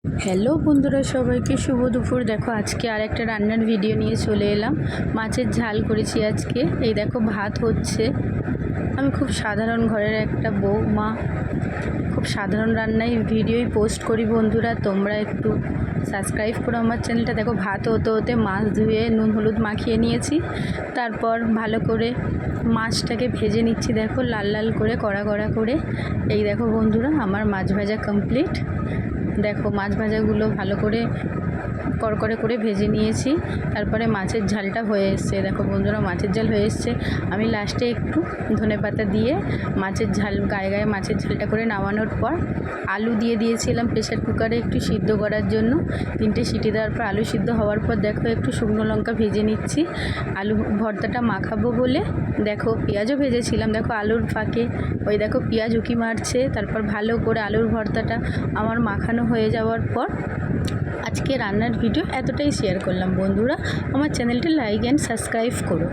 Hello বন্ধুরা, সবাইকে শুভ দুপুর। দেখো আজকে আর একটা রান্নার ভিডিও নিয়ে চলে এলাম। মাছের ঝাল করেছি আজকে। এই দেখো ভাত হচ্ছে। আমি খুব সাধারণ ঘরের একটা বৌমা, খুব সাধারণ রান্নায় ভিডিওই পোস্ট করি। বন্ধুরা তোমরা একটু সাবস্ক্রাইব করো আমার চ্যানেলটা। দেখো ভাত হতে হতে মাছ ধুয়ে নুন হলুদ মাখিয়ে নিয়েছি। তারপর ভালো করে মাছটাকে ভেজে নিচ্ছি। দেখো লাল লাল করে কড়া কড়া করে। এই দেখো বন্ধুরা আমার মাছ ভাজা কমপ্লিট। দেখো মাছ ভাজাগুলো ভালো করে কড়কড়ে করে ভেজে নিয়েছি। তারপরে মাছের ঝালটা হয়ে এসছে। দেখো বন্ধুরা মাছের ঝাল হয়ে এসছে। আমি লাস্টে একটু ধনেপাতা দিয়ে মাছের ঝাল গায়ে গায়ে মাছের ঝালটা করে নামানোর পর আলু দিয়ে দিয়েছিলাম প্রেসার কুকারে একটু সিদ্ধ করার জন্য। 3টে সিটি দেওয়ার পর আলু সিদ্ধ হওয়ার পর দেখো একটু শুকনো লঙ্কা ভেজে নিচ্ছি আলু ভর্তাটা মাখাবো বলে। দেখো পেঁয়াজও ভেজেছিলাম। দেখো আলুর ফাঁকে ওই দেখো পেঁয়াজ উঁকি মারছে। তারপর ভালো করে আলুর ভর্তাটা আমার মাখানো হয়ে যাওয়ার পর আজকে রান্নার ভিডিও এতটাই শেয়ার করলাম। বন্ধুরা আমার চ্যানেলটা লাইক অ্যান্ড সাবস্ক্রাইব করো।